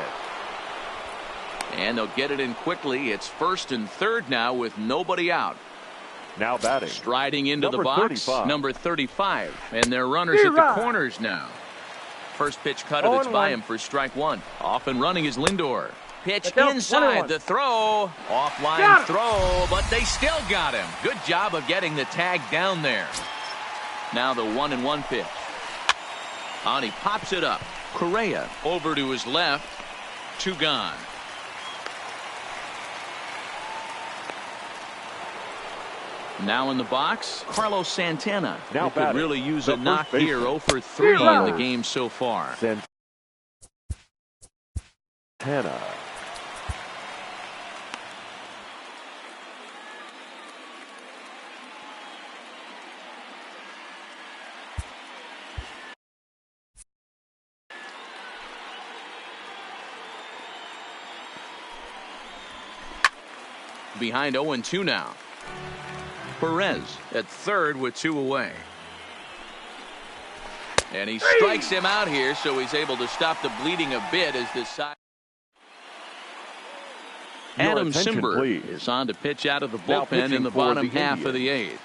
And they'll get it in quickly. It's first and third now with nobody out. Now batting. Striding into the box, number 35. And their runners at the corners now. First pitch cutter that's by him for strike 1. Off and running is Lindor. Pitch inside the throw. Offline throw, but they still got him. Good job of getting the tag down there. Now the 1-1 pitch. On he pops it up. Correa over to his left. 2 gone. Now in the box, Carlos Santana. Now He could really use a knock here. 0 for 3 in the game so far. Santana. Behind 0-2 now. Perez at third with 2 away. And he strikes him out here, so he's able to stop the bleeding a bit as this side. Adam Simber is on to pitch out of the bullpen in the bottom half of the 8th.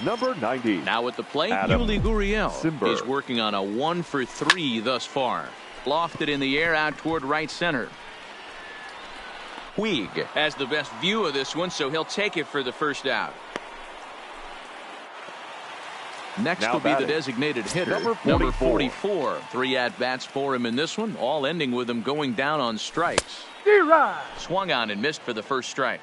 Number 90. Now at the plate, Adam Yuli Gurriel. Simber. He's working on a 1 for 3 thus far. Lofted in the air out toward right center. Puig has the best view of this one, so he'll take it for the first out. Next Now will be batting, the designated hitter, number 44. 3 at-bats for him in this one, all ending with him going down on strikes. Swung on and missed for the first strike.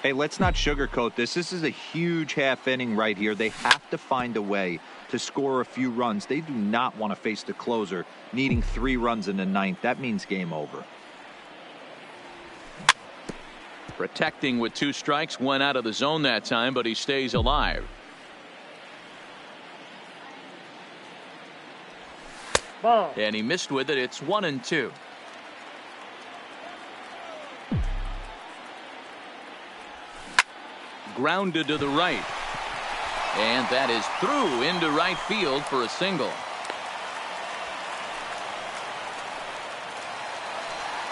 Hey, let's not sugarcoat this. This is a huge half inning right here. They have to find a way to score a few runs. They do not want to face the closer needing 3 runs in the 9th. That means game over. Protecting with 2 strikes, went out of the zone that time, but he stays alive. Ball. And he missed with it. It's 1-2. Grounded to the right. And that is through into right field for a single.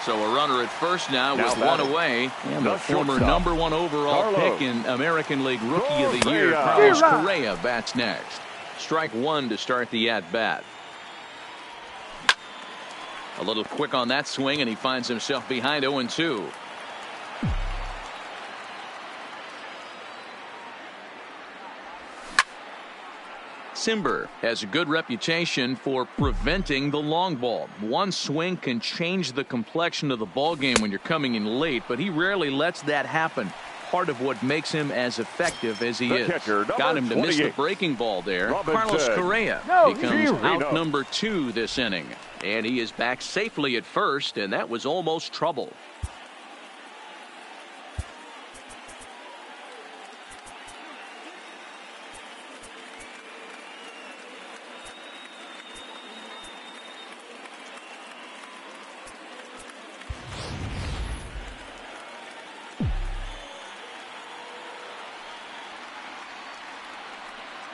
So a runner at first now with 1 away. And the former number 1 overall pick in American League Rookie of the Year, Carlos Correa, bats next. Strike 1 to start the at-bat. A little quick on that swing, and he finds himself behind 0-2. Simber has a good reputation for preventing the long ball. One swing can change the complexion of the ball game when you're coming in late, but he rarely lets that happen. Part of what makes him as effective as he is. Catcher, got him to miss the breaking ball there. Carlos Correa becomes out number 2 this inning. And he is back safely at first, and that was almost trouble.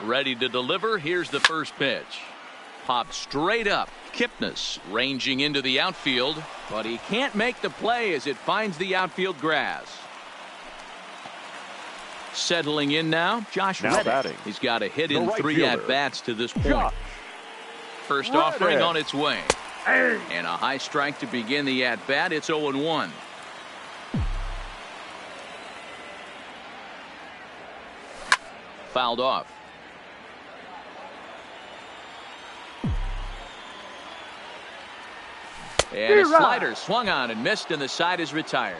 Ready to deliver. Here's the first pitch. Popped straight up. Kipnis ranging into the outfield, but he can't make the play as it finds the outfield grass. Settling in now, Josh Reddick. Batting. He's got a hit in right 3 fielder. at-bats to this point. Josh First Reddick. offering on its way. And a high strike to begin the at-bat. It's 0-1. Fouled off. And a slider swung on and missed, and the side is retired.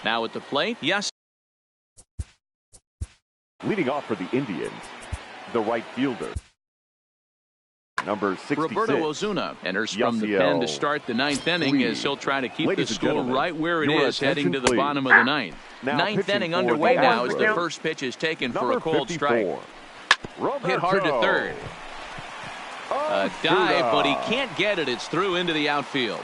Now at the plate, yes. Leading off for the Indians, the right fielder, number 66. Roberto Ozuna enters from the pen to start the 9th inning as he'll try to keep the score right where it is heading to the bottom of the 9th. Ninth inning underway now as the first pitch is taken for a cold strike. Hit hard to third. A dive, but he can't get it. It's through into the outfield.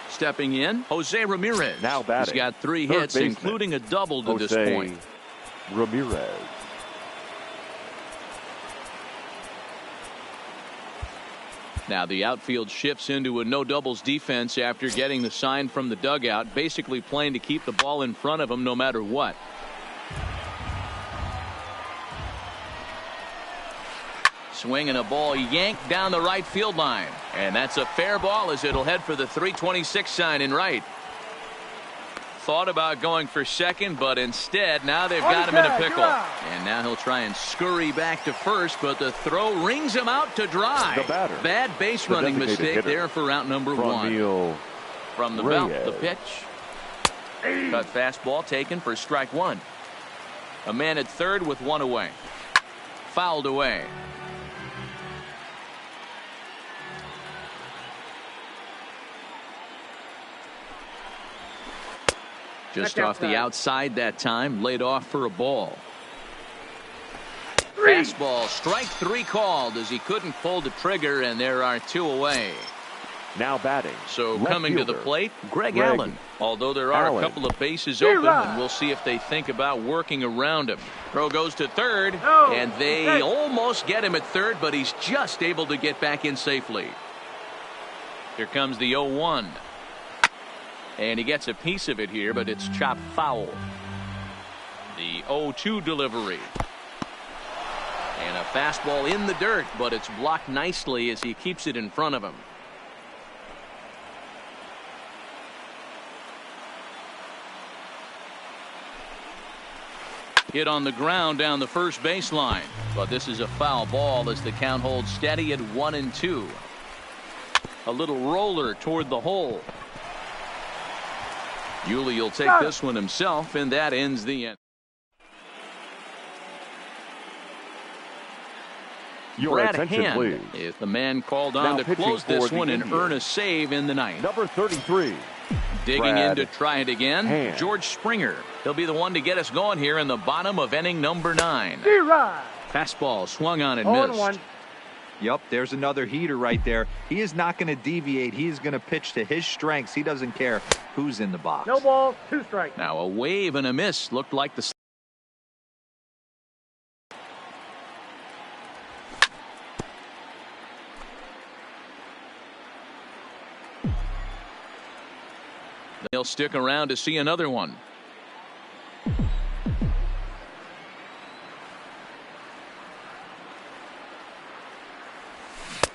Stepping in, Jose Ramirez. Now batting. He's got 3 Third hits, baseman, including a double to this point. Ramirez. Now the outfield shifts into a no doubles defense after getting the sign from the dugout, basically playing to keep the ball in front of him no matter what. Swinging a ball yanked down the right field line, and that's a fair ball as it'll head for the 326 sign in right. Thought about going for second, but instead now they've got him in a pickle. And now he'll try and scurry back to first, but the throw rings him out to dry. The batter, bad base running mistake there for out number one. From the belt, the pitch. Cut fastball taken for strike one. A man at third with one away. Fouled away. Just off the outside that time, laid off for a ball. Fastball, strike three called as he couldn't pull the trigger, and there are two away. Now batting. So coming to the plate, Greg Allen. Although there are a couple of bases open, and we'll see if they think about working around him. Throw goes to third, and they almost get him at third, but he's just able to get back in safely. Here comes the 0-1. And he gets a piece of it here, but it's chopped foul. The 0-2 delivery. And a fastball in the dirt, but it's blocked nicely as he keeps it in front of him. Hit on the ground down the first baseline, but this is a foul ball as the count holds steady at 1-2. A little roller toward the hole. Yuli will take this one himself, and that ends the end. Brad Hand is the man called on to close this one and earn a save in the ninth. Number 33. Digging in to try it again, George Springer. He'll be the one to get us going here in the bottom of inning number 9. Fastball swung on and missed. Yep, there's another heater right there. He is not going to deviate. He is going to pitch to his strengths. He doesn't care who's in the box. No ball, 2 strikes. Now a wave and a miss looked like the. They'll stick around to see another one.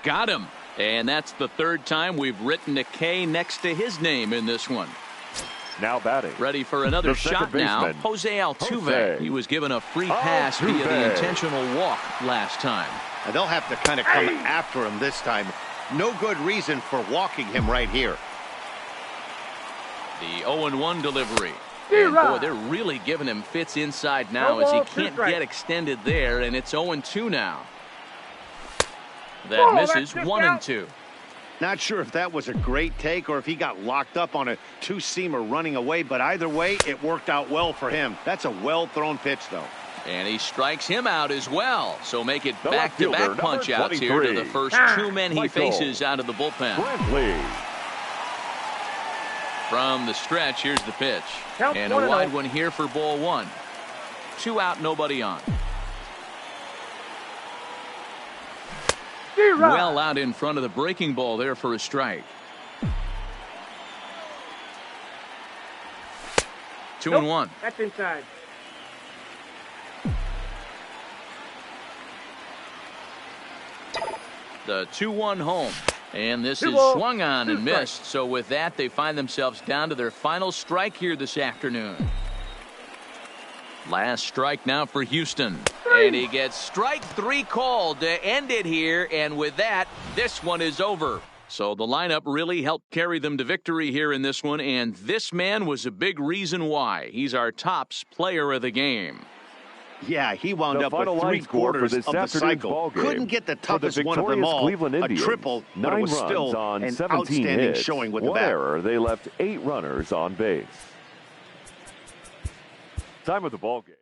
Got him. And that's the third time we've written a K next to his name in this one. Now batting. Ready for another shot now. Jose Altuve. He was given a free pass via the intentional walk last time. And they'll have to kind of come after him this time. No good reason for walking him right here. The 0-1 delivery. And boy, they're really giving him fits inside now as he can't get extended there, and it's 0-2 now. That misses 1-2. Not sure if that was a great take or if he got locked up on a two-seamer running away, but either way, it worked out well for him. That's a well-thrown pitch, though. And he strikes him out as well. So make it back-to-back punch-outs here to the first two men he faces out of the bullpen. From the stretch, here's the pitch. And a wide one here for ball one. 2 out, nobody on. Well out in front of the breaking ball there for a strike. 2-1. That's inside. The 2-1 home. And this is swung on and missed. So with that, they find themselves down to their final strike here this afternoon. Last strike now for Houston. And he gets strike 3 called to end it here. And with that, this one is over. So the lineup really helped carry them to victory here in this one. And this man was a big reason why. He's our tops player of the game. Yeah, he wound up with 3/4 of the cycle. Couldn't get the toughest one of them all, a triple, but it was still an outstanding showing with the bat. Error, they left 8 runners on base. Time of the ball game.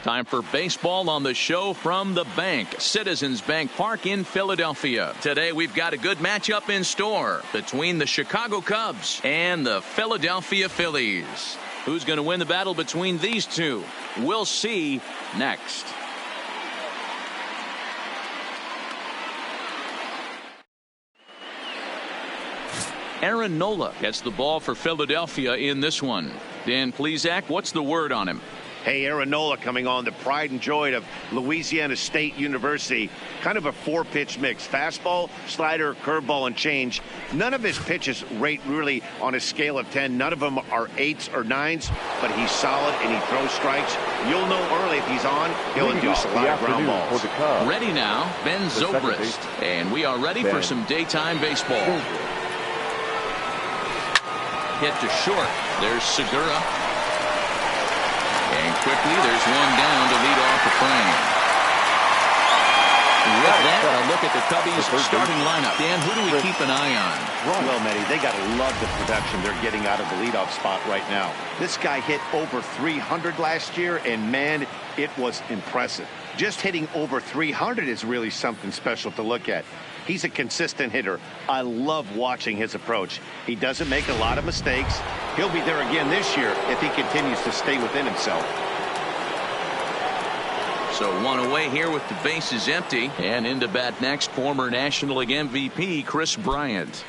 Time for baseball on the show from the bank, Citizens Bank Park in Philadelphia. Today we've got a good matchup in store between the Chicago Cubs and the Philadelphia Phillies. Who's going to win the battle between these two? We'll see next. Aaron Nola gets the ball for Philadelphia in this one. Dan Plesac, what's the word on him? Hey, Aaron Nola coming on, the pride and joy of Louisiana State University. Kind of a four-pitch mix. Fastball, slider, curveball, and change. None of his pitches rate really on a scale of 10. None of them are 8s or 9s, but he's solid and he throws strikes. You'll know early if he's on, he'll induce a lot of ground balls. Ready now, Ben Zobrist. And we are ready for some daytime baseball. Hit to short. There's Segura. And quickly, there's one down to lead off the frame. With that, a look at the Cubbies' starting lineup. Dan, who do we keep an eye on? Well, Mehdi, they got to love the production they're getting out of the leadoff spot right now. This guy hit over 300 last year, and, man, it was impressive. Just hitting over 300 is really something special to look at. He's a consistent hitter. I love watching his approach. He doesn't make a lot of mistakes. He'll be there again this year if he continues to stay within himself. So one away here with the bases empty. And into bat next, former National League MVP Kris Bryant.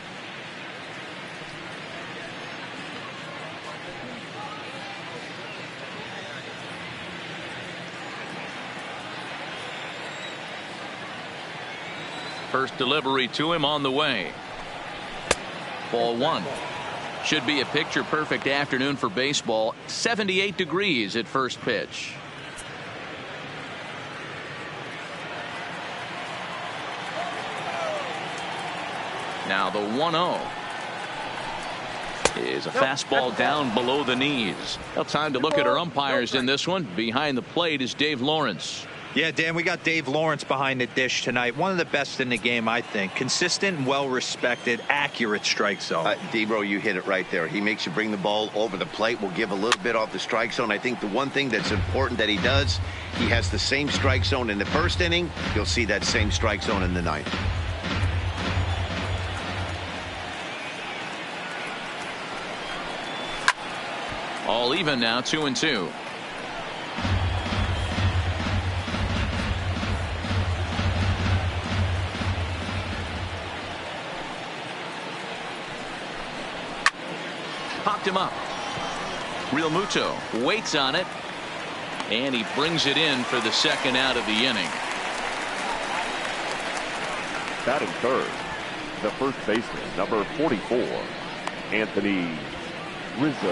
First delivery to him on the way. Ball one. Should be a picture-perfect afternoon for baseball. 78 degrees at first pitch. Now the 1-0 is a fastball down below the knees. Now time to look at our umpires in this one. Behind the plate is Dave Lawrence. Yeah, Dan, we got Dave Lawrence behind the dish tonight. One of the best in the game, I think. Consistent, well-respected, accurate strike zone. Debro, you hit it right there. He makes you bring the ball over the plate. Will give a little bit off the strike zone. I think the one thing that's important that he does, he has the same strike zone in the first inning. You'll see that same strike zone in the ninth. All even now, 2-2. Popped him up. Real Muto waits on it, and he brings it in for the second out of the inning. Batting third, the first baseman, number 44, Anthony Rizzo.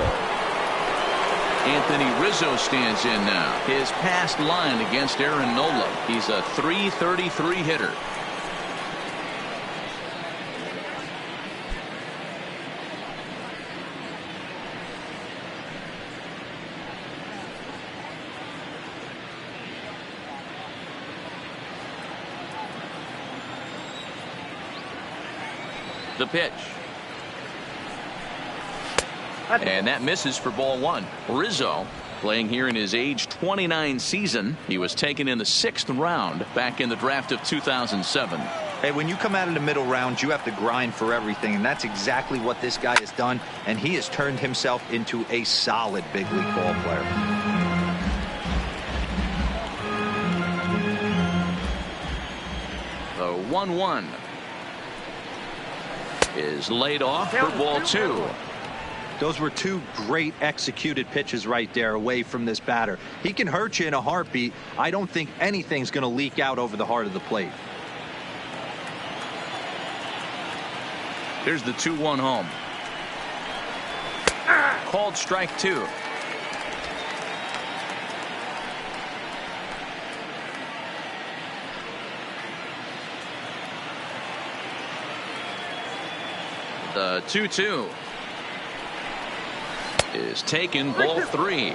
Anthony Rizzo stands in now. His past line against Aaron Nola. He's a .333 hitter. The pitch. And that misses for ball one. Rizzo playing here in his age 29 season. He was taken in the 6th round back in the draft of 2007. Hey, when you come out of the middle rounds, you have to grind for everything, and that's exactly what this guy has done, and he has turned himself into a solid big league ball player. The 1-1 is laid off for ball two. Those were two great executed pitches right there away from this batter. He can hurt you in a heartbeat. I don't think anything's going to leak out over the heart of the plate. Here's the 2-1 home. Called strike two. The 2-2 is taken, ball three.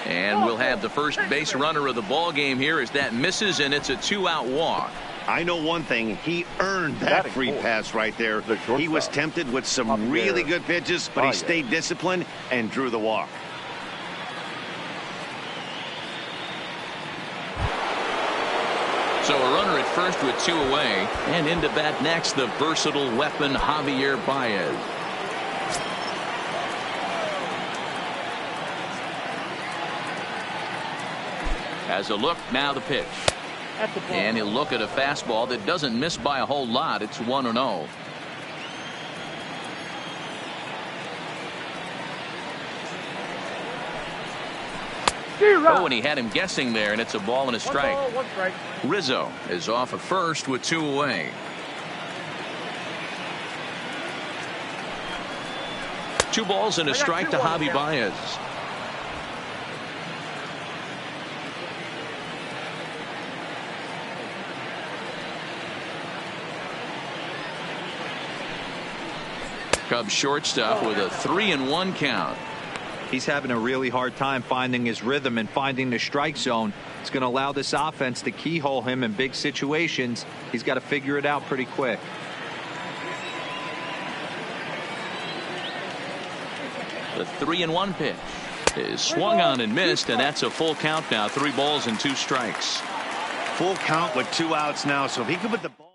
And we'll have the first base runner of the ball game here as that misses, and it's a 2-out walk. I know one thing. He earned that free pass right there. He was tempted with some really good pitches, but he stayed disciplined and drew the walk. So a runner at first with 2 away, and into bat next, the versatile weapon Javier Baez. As a look, now the pitch. And he'll look at a fastball that doesn't miss by a whole lot. It's 1-0. Oh, and he had him guessing there, and it's a ball and a strike. 1 strike. Rizzo is off at first with 2 away. 2 balls and a strike to Javi Baez. Cubs shortstop with a 3-1 count. He's having a really hard time finding his rhythm and finding the strike zone. It's going to allow this offense to keyhole him in big situations. He's got to figure it out pretty quick. The 3-1 pitch is swung on and missed, and that's a full count now. 3 balls and 2 strikes. Full count with 2 outs now, so if he could put the ball